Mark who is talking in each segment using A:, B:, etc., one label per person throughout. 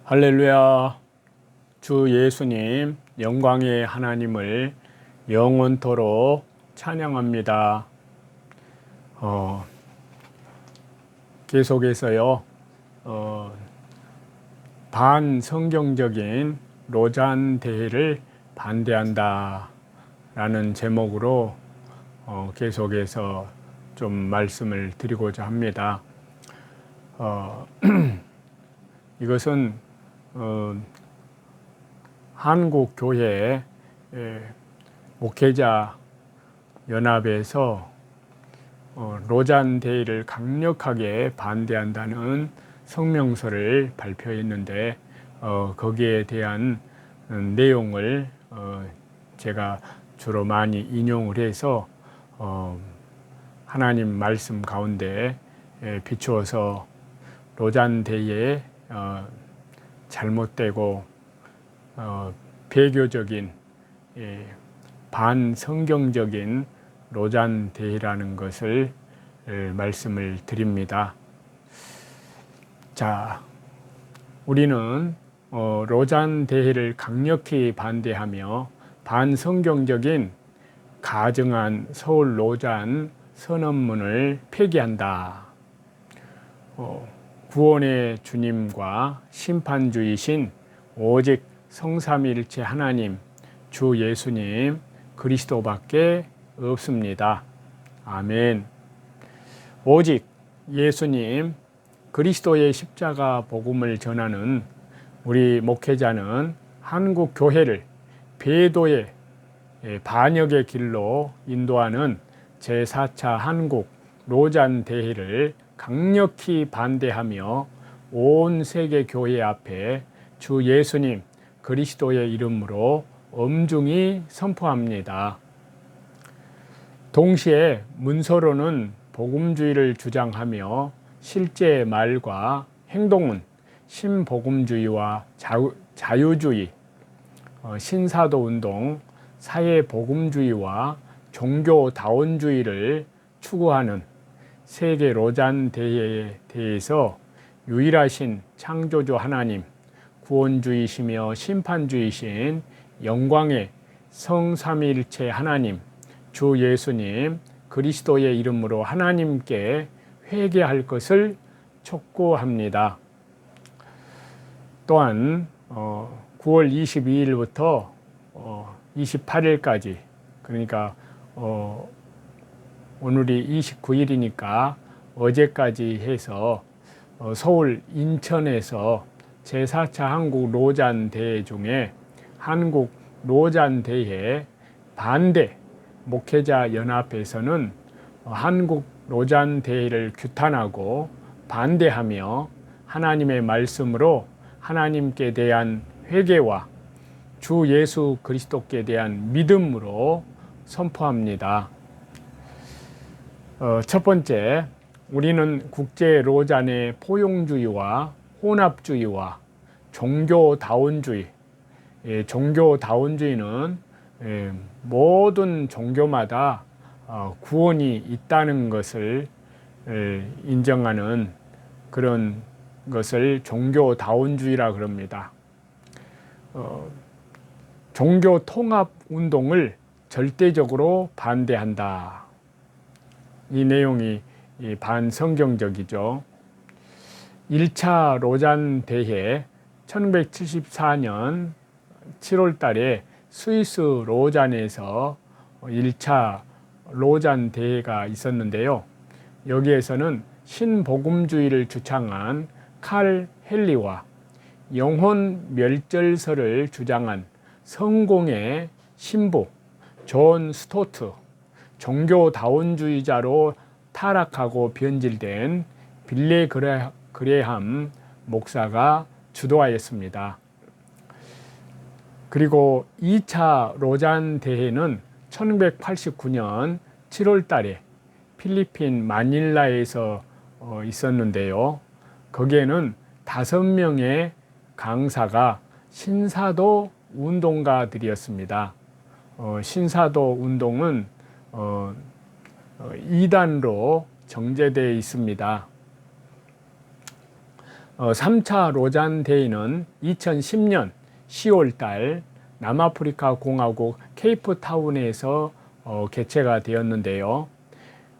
A: 할렐루야. 주 예수님, 영광의 하나님을 영원토록 찬양합니다. 계속해서요, 반성경적인 로잔 대회를 반대한다 라는 제목으로 계속해서 좀 말씀을 드리고자 합니다. 이것은 한국교회 목회자 연합에서 로잔 대회를 강력하게 반대한다는 성명서를 발표했는데 거기에 대한 내용을 제가 주로 많이 인용을 해서 하나님 말씀 가운데 비추어서 로잔 대회에 잘못되고 배교적인 반성경적인 로잔 대회라는 것을 말씀을 드립니다. 자, 우리는 로잔 대회를 강력히 반대하며 반성경적인 가증한 서울 로잔 선언문을 폐기한다. 구원의 주님과 심판주이신 오직 성삼위일체 하나님, 주 예수님 그리스도밖에 없습니다. 아멘. 오직 예수님 그리스도의 십자가 복음을 전하는 우리 목회자는 한국 교회를 배도의 반역의 길로 인도하는 제4차 한국 로잔 대회를 강력히 반대하며 온 세계 교회 앞에 주 예수님 그리스도의 이름으로 엄중히 선포합니다. 동시에 문서로는 복음주의를 주장하며 실제 말과 행동은 신복음주의와 자유주의, 신사도운동, 사회복음주의와 종교다원주의를 추구하는 세계 로잔 대회에 대해서 유일하신 창조주 하나님, 구원주이시며 심판주이신 영광의 성삼위일체 하나님, 주 예수님 그리스도의 이름으로 하나님께 회개할 것을 촉구합니다. 또한 9월 22일부터 28일까지, 그러니까 오늘이 29일이니까 어제까지 해서 서울 인천에서 제4차 한국 로잔 대회 중에 한국 로잔 대회 반대 목회자 연합에서는 한국 로잔 대회를 규탄하고 반대하며 하나님의 말씀으로 하나님께 대한 회개와 주 예수 그리스도께 대한 믿음으로 선포합니다. 첫 번째, 우리는 국제 로잔의 포용주의와 혼합주의와 종교다원주의, 종교다원주의는 모든 종교마다 구원이 있다는 것을 인정하는 그런 것을 종교다원주의라 그럽니다. 종교통합운동을 절대적으로 반대한다. 이 내용이 반성경적이죠. 1차 로잔 대회 1974년 7월 달에 스위스 로잔에서 1차 로잔 대회가 있었는데요. 여기에서는 신복음주의를 주창한 칼 헨리와 영혼 멸절설을 주장한 성공의 신부 존 스토트, 종교다원주의자로 타락하고 변질된 빌리 그레함 목사가 주도하였습니다. 그리고 2차 로잔 대회는 1989년 7월 달에 필리핀 마닐라에서 있었는데요. 거기에는 5명의 강사가 신사도 운동가들이었습니다. 신사도 운동은 이단으로 정제되어 있습니다. 3차 로잔 대회는 2010년 10월 달 남아프리카 공화국 케이프타운에서 개최가 되었는데요.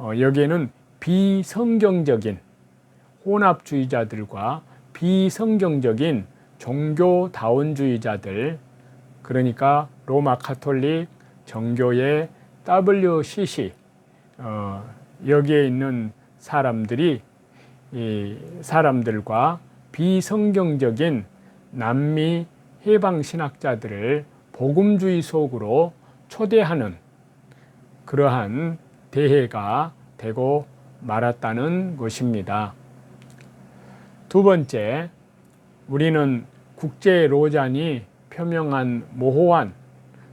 A: 여기에는 비성경적인 혼합주의자들과 비성경적인 종교다원주의자들, 그러니까 로마 가톨릭, 정교회, WCC, 여기에 있는 사람들이 이 사람들과 비성경적인 남미 해방 신학자들을 복음주의 속으로 초대하는 그러한 대회가 되고 말았다는 것입니다. 두 번째, 우리는 국제 로잔이 표명한 모호한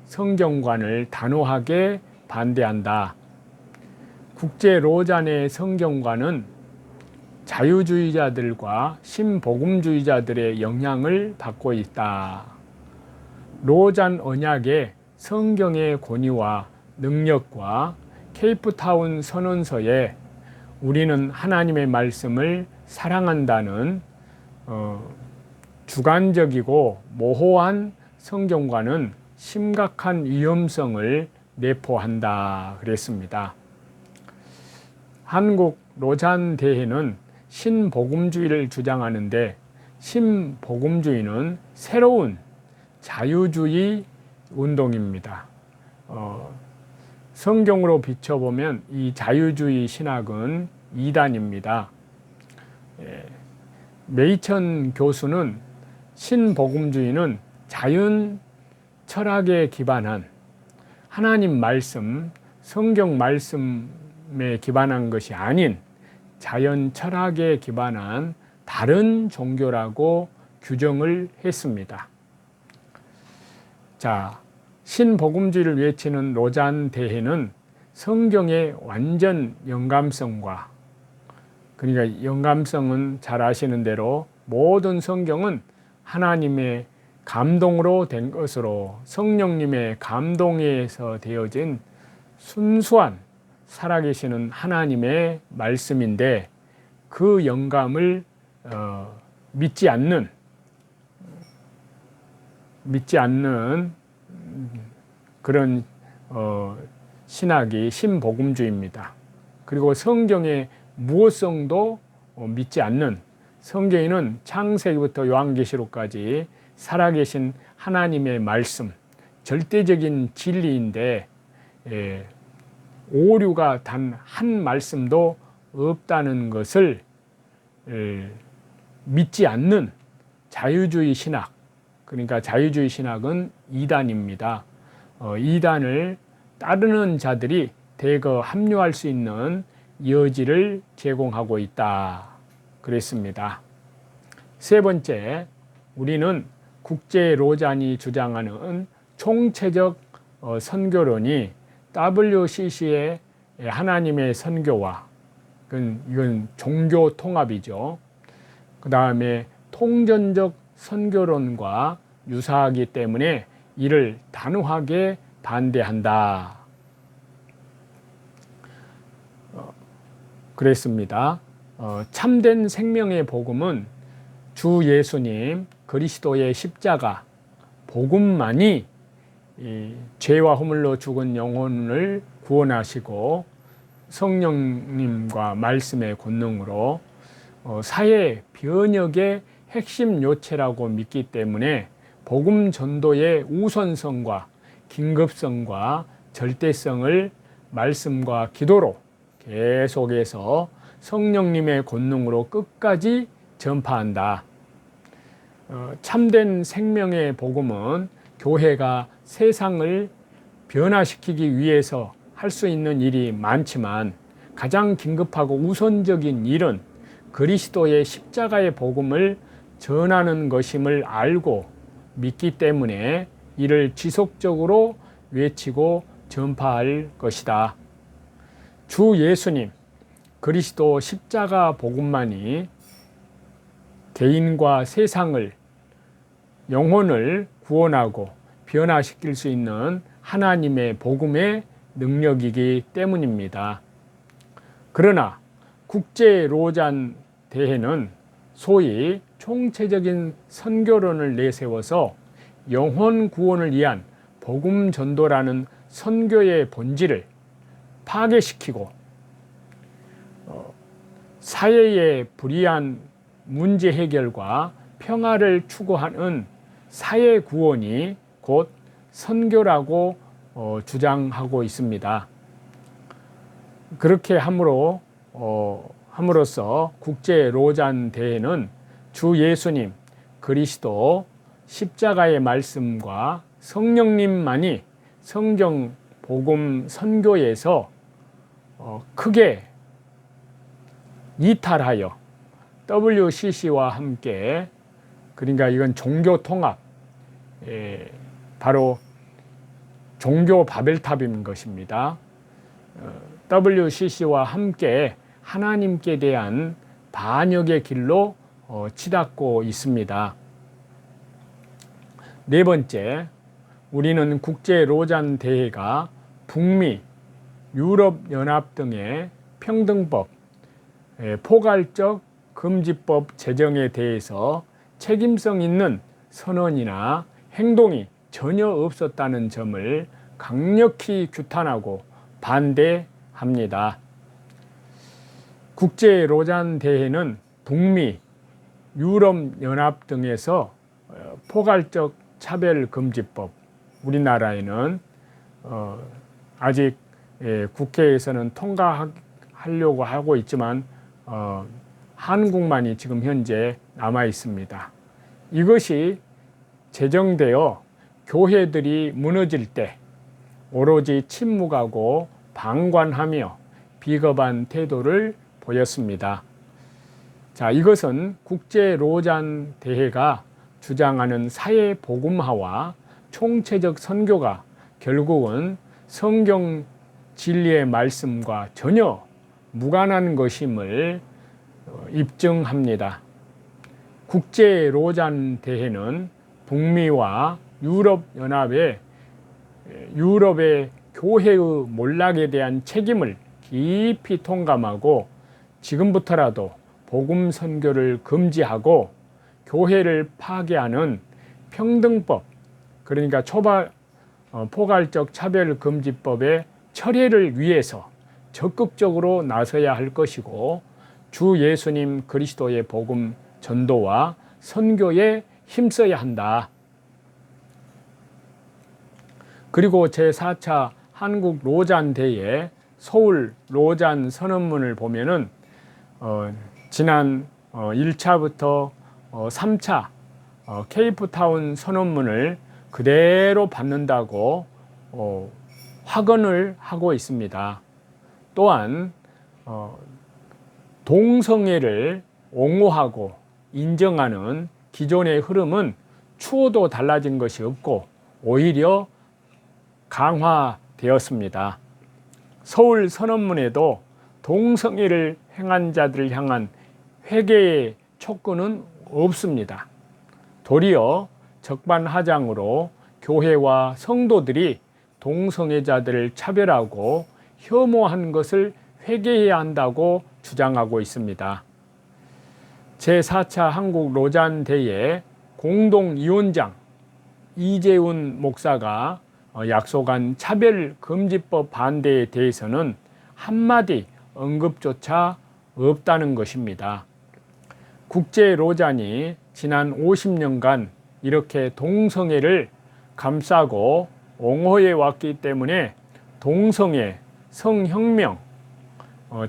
A: 성경관을 단호하게 반대한다. 국제 로잔의 성경관은 자유주의자들과 신복음주의자들의 영향을 받고 있다. 로잔 언약의 성경의 권위와 능력과 케이프타운 선언서에 우리는 하나님의 말씀을 사랑한다는 주관적이고 모호한 성경과는 심각한 위험성을 내포한다 그랬습니다. 한국 로잔 대회는 신복음주의를 주장하는데, 신복음주의는 새로운 자유주의 운동입니다. 성경으로 비춰보면 이 자유주의 신학은 이단입니다. 메이천 교수는 신복음주의는 자연 철학에 기반한 하나님 말씀, 성경 말씀에 기반한 것이 아닌 자연 철학에 기반한 다른 종교라고 규정을 했습니다. 자, 신복음주의를 외치는 로잔 대회는 성경의 완전 영감성과, 그러니까 영감성은 잘 아시는 대로 모든 성경은 하나님의 감동으로 된 것으로, 성령님의 감동에서 되어진 순수한 살아계시는 하나님의 말씀인데, 그 영감을 믿지 않는 그런 신학이 신복음주의입니다. 그리고 성경의 무엇성도 믿지 않는, 성경에는 창세기부터 요한계시록까지 살아계신 하나님의 말씀, 절대적인 진리인데 오류가 단 한 말씀도 없다는 것을 믿지 않는 자유주의 신학, 그러니까 자유주의 신학은 이단입니다. 이단을 따르는 자들이 대거 합류할 수 있는 여지를 제공하고 있다 그랬습니다. 세 번째, 우리는 국제 로잔이 주장하는 총체적 선교론이 WCC의 하나님의 선교와, 이건 종교 통합이죠. 그 다음에 통전적 선교론과 유사하기 때문에 이를 단호하게 반대한다 그랬습니다. 참된 생명의 복음은 주 예수님 그리스도의 십자가 복음만이 죄와 허물로 죽은 영혼을 구원하시고 성령님과 말씀의 권능으로 사회 변혁의 핵심 요체라고 믿기 때문에 복음 전도의 우선성과 긴급성과 절대성을 말씀과 기도로 계속해서 성령님의 권능으로 끝까지 전파한다. 참된 생명의 복음은 교회가 세상을 변화시키기 위해서 할 수 있는 일이 많지만 가장 긴급하고 우선적인 일은 그리스도의 십자가의 복음을 전하는 것임을 알고 믿기 때문에 이를 지속적으로 외치고 전파할 것이다. 주 예수님 그리스도 십자가 복음만이 개인과 세상을, 영혼을 구원하고 변화시킬 수 있는 하나님의 복음의 능력이기 때문입니다. 그러나 국제 로잔 대회는 소위 총체적인 선교론을 내세워서 영혼 구원을 위한 복음 전도라는 선교의 본질을 파괴시키고 사회의 불이한 문제 해결과 평화를 추구하는 사회 구원이 곧 선교라고 주장하고 있습니다. 그렇게 함으로써 국제 로잔 대회는 주 예수님 그리스도 십자가의 말씀과 성령님만이 성경 복음 선교에서 크게 이탈하여 WCC와 함께, 그러니까 이건 종교 통합, 바로 종교 바벨탑인 것입니다. WCC와 함께 하나님께 대한 반역의 길로 치닫고 있습니다. 네 번째, 우리는 국제 로잔 대회가 북미, 유럽연합 등의 평등법, 포괄적 금지법 제정에 대해서 책임성 있는 선언이나 행동이 전혀 없었다는 점을 강력히 규탄하고 반대합니다. 국제 로잔 대회는 북미, 유럽연합 등에서 포괄적 차별금지법, 우리나라에는 아직 국회에서는 통과하려고 하고 있지만 한국만이 지금 현재 남아 있습니다. 이것이 제정되어 교회들이 무너질 때 오로지 침묵하고 방관하며 비겁한 태도를 보였습니다. 자, 이것은 국제 로잔 대회가 주장하는 사회 복음화와 총체적 선교가 결국은 성경 진리의 말씀과 전혀 무관한 것임을 입증합니다. 국제 로잔 대회는 북미와 유럽의 교회의 몰락에 대한 책임을 깊이 통감하고 지금부터라도 복음 선교를 금지하고 교회를 파괴하는 평등법, 그러니까 포괄적 차별금지법의 철회를 위해서 적극적으로 나서야 할 것이고, 주 예수님 그리스도의 복음 전도와 선교에 힘써야 한다. 그리고 제4차 한국 로잔 대회 서울 로잔 선언문을 보면은 지난 1차부터 3차 케이프타운 선언문을 그대로 받는다고 확언을 하고 있습니다. 또한 동성애를 옹호하고 인정하는 기존의 흐름은 추호도 달라진 것이 없고 오히려 강화되었습니다. 서울 선언문에도 동성애를 행한 자들을 향한 회개의 촉구는 없습니다. 도리어 적반하장으로 교회와 성도들이 동성애자들을 차별하고 혐오한 것을 회개해야 한다고 주장하고 있습니다. 제4차 한국 로잔 대회 공동위원장 이재훈 목사가 약속한 차별금지법 반대에 대해서는 한마디 언급조차 없다는 것입니다. 국제 로잔이 지난 50년간 이렇게 동성애를 감싸고 옹호해 왔기 때문에 동성애, 성혁명,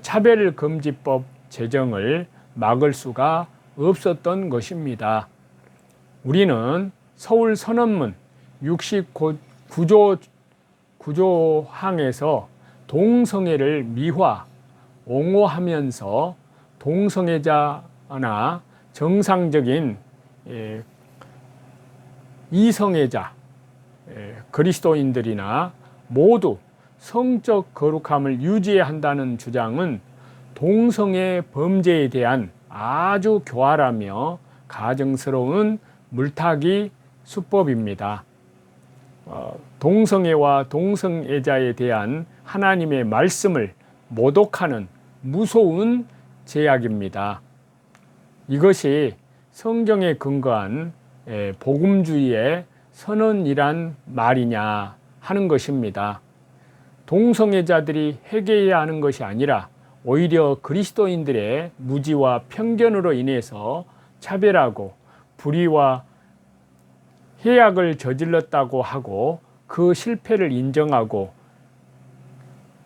A: 차별금지법 제정을 막을 수가 없었던 것입니다. 우리는 서울 선언문 69조항에서 동성애를 미화, 옹호하면서 동성애자나 정상적인 이성애자, 그리스도인들이나 모두 성적 거룩함을 유지해야 한다는 주장은 동성애 범죄에 대한 아주 교활하며 가증스러운 물타기 수법입니다. 동성애와 동성애자에 대한 하나님의 말씀을 모독하는 무서운 제약입니다. 이것이 성경에 근거한 복음주의의 선언이란 말이냐 하는 것입니다. 동성애자들이 회개해야 하는 것이 아니라 오히려 그리스도인들의 무지와 편견으로 인해서 차별하고 불의와 해악을 저질렀다고 하고 그 실패를 인정하고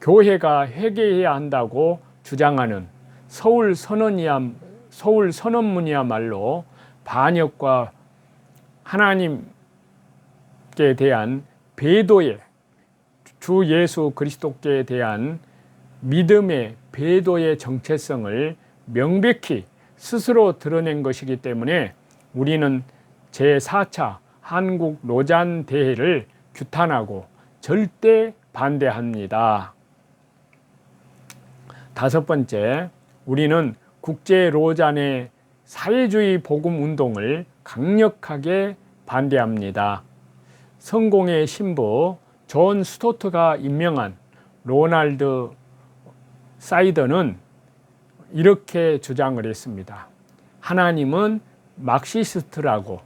A: 교회가 회개해야 한다고 주장하는 서울 선언문이야말로 반역과 하나님께 대한 배도의 주 예수 그리스도께 대한 믿음의 배도의 정체성을 명백히 스스로 드러낸 것이기 때문에 우리는 제4차 한국 로잔 대회를 규탄하고 절대 반대합니다. 다섯 번째, 우리는 국제 로잔의 사회주의 복음 운동을 강력하게 반대합니다. 성공의 신부 존 스토트가 임명한 로널드 사이더는 이렇게 주장을 했습니다. 하나님은 막시스트라고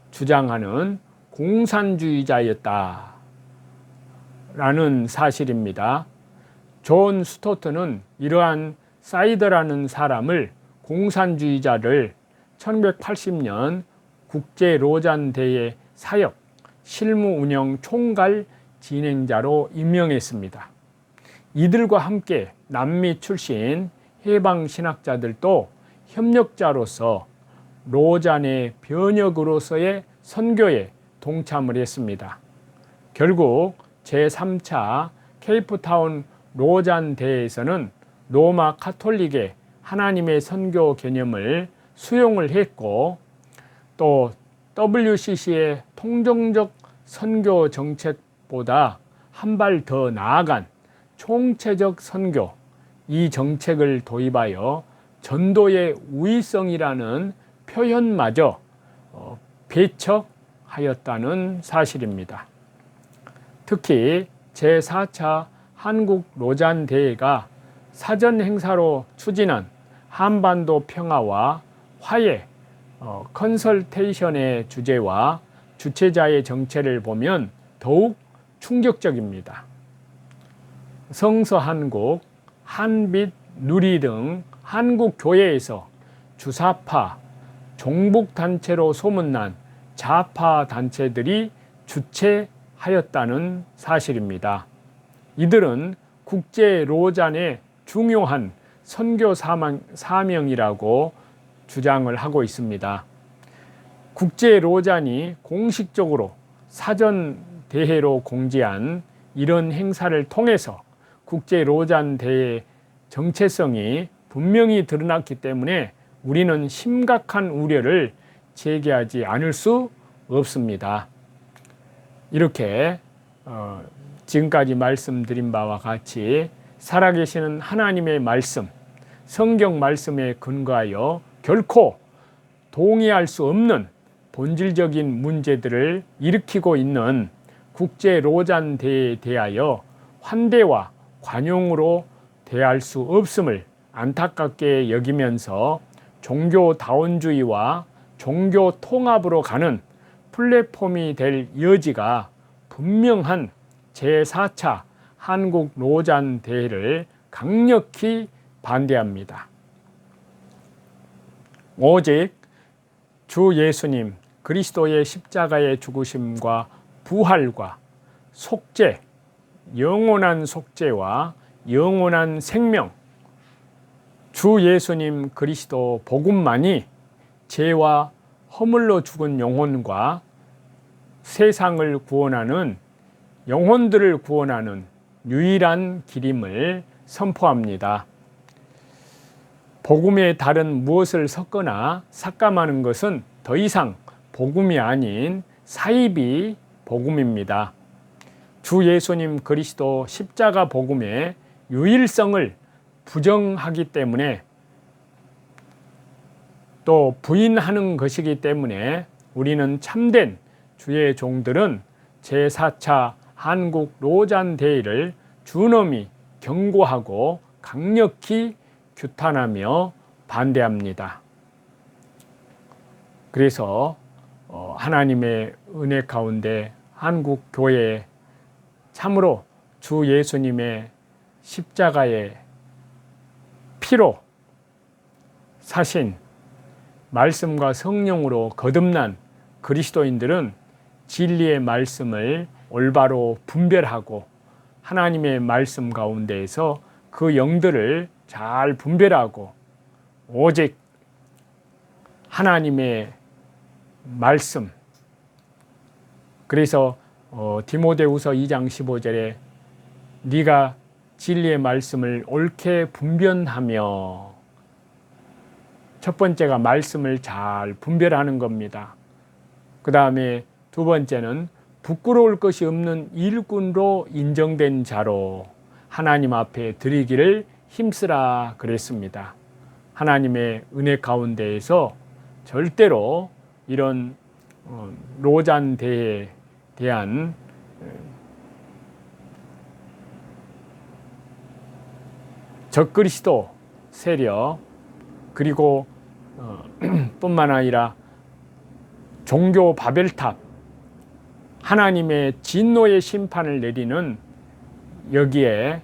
A: 주장하는 공산주의자였다 라는 사실입니다. 존 스토트는 이러한 사이더라는 사람을 공산주의자를 1980년 국제 로잔 대회 사역 실무 운영 총괄 진행자로 임명했습니다. 이들과 함께 남미 출신 해방 신학자들도 협력자로서 로잔의 변혁으로서의 선교에 동참을 했습니다. 결국 제3차 케이프타운 로잔 대회에서는 로마 카톨릭의 하나님의 선교 개념을 수용을 했고 또 WCC의 통정적 선교 정책보다 한 발 더 나아간 총체적 선교, 이 정책을 도입하여 전도의 우위성이라는 표현마저 배척하였다는 사실입니다. 특히 제4차 한국 로잔 대회가 사전 행사로 추진한 한반도 평화와 화해 컨설테이션의 주제와 주최자의 정체를 보면 더욱 충격적입니다. 성서 한국, 한빛, 누리 등 한국 교회에서 주사파, 종북단체로 소문난 좌파 단체들이 주최하였다는 사실입니다. 이들은 국제 로잔의 중요한 선교 사명이라고 주장을 하고 있습니다. 국제 로잔이 공식적으로 사전 대회로 공지한 이런 행사를 통해서 국제 로잔 대회 정체성이 분명히 드러났기 때문에 우리는 심각한 우려를 제기하지 않을 수 없습니다. 이렇게 지금까지 말씀드린 바와 같이 살아계시는 하나님의 말씀, 성경 말씀에 근거하여 결코 동의할 수 없는 본질적인 문제들을 일으키고 있는 국제 로잔 대회에 대하여 환대와 관용으로 대할 수 없음을 안타깝게 여기면서 종교다원주의와 종교 통합으로 가는 플랫폼이 될 여지가 분명한 제4차 한국 로잔 대회를 강력히 반대합니다. 오직 주 예수님 그리스도의 십자가의 죽으심과 부활과 속죄, 영원한 속죄와 영원한 생명, 주 예수님 그리스도 복음만이 죄와 허물로 죽은 영혼과 세상을 구원하는 영혼들을 구원하는 유일한 길임을 선포합니다. 복음에 다른 무엇을 섞거나 삭감하는 것은 더 이상 복음이 아닌 사이비 복음입니다. 주 예수님 그리스도 십자가 복음의 유일성을 부정하기 때문에 또 부인하는 것이기 때문에 우리는 참된 주의 종들은 제4차 한국 로잔 대회를 준엄히 경고하고 강력히 규탄하며 반대합니다. 그래서 하나님의 은혜 가운데 한국 교회에 참으로 주 예수님의 십자가의 피로 사신 말씀과 성령으로 거듭난 그리스도인들은 진리의 말씀을 올바로 분별하고 하나님의 말씀 가운데에서 그 영들을 잘 분별하고 오직 하나님의 말씀, 그래서 디모데후서 2장 15절에 네가 진리의 말씀을 옳게 분별하며, 첫 번째가 말씀을 잘 분별하는 겁니다. 그 다음에 두 번째는 부끄러울 것이 없는 일꾼으로 인정된 자로 하나님 앞에 드리기를 힘쓰라 그랬습니다. 하나님의 은혜 가운데에서 절대로 이런 로잔대에 대한 적그리스도 세력, 그리고 뿐만 아니라 종교 바벨탑, 하나님의 진노의 심판을 내리는 여기에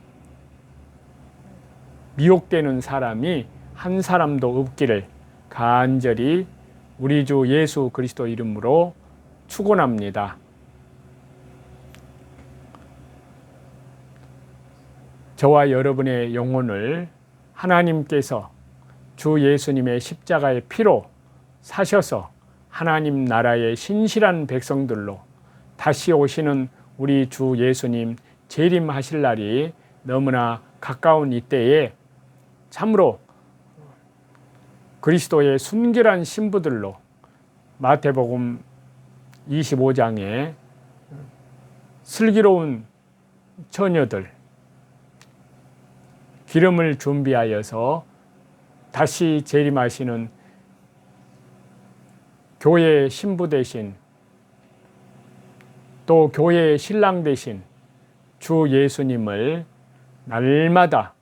A: 미혹되는 사람이 한 사람도 없기를 간절히 우리 주 예수 그리스도 이름으로 축원합니다. 저와 여러분의 영혼을 하나님께서 주 예수님의 십자가의 피로 사셔서 하나님 나라의 신실한 백성들로 다시 오시는 우리 주 예수님 재림하실 날이 너무나 가까운 이때에 참으로 그리스도의 순결한 신부들로 마태복음 25장에 슬기로운 처녀들 기름을 준비하여서 다시 재림하시는 교회의 신부 대신 또 교회의 신랑 대신 주 예수님을 날마다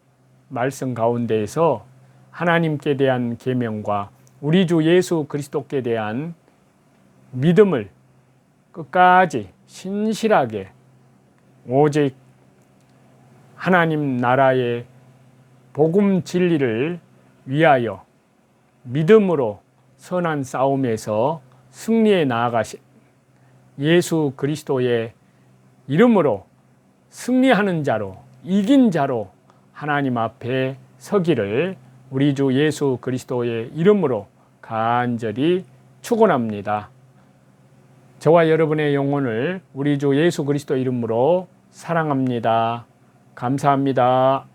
A: 말씀 가운데에서 하나님께 대한 계명과 우리 주 예수 그리스도께 대한 믿음을 끝까지 신실하게 오직 하나님 나라의 복음 진리를 위하여 믿음으로 선한 싸움에서 승리에 나아가신 예수 그리스도의 이름으로 승리하는 자로, 이긴 자로 하나님 앞에 서기를 우리 주 예수 그리스도의 이름으로 간절히 축원합니다. 저와 여러분의 영혼을 우리 주 예수 그리스도 이름으로 사랑합니다. 감사합니다.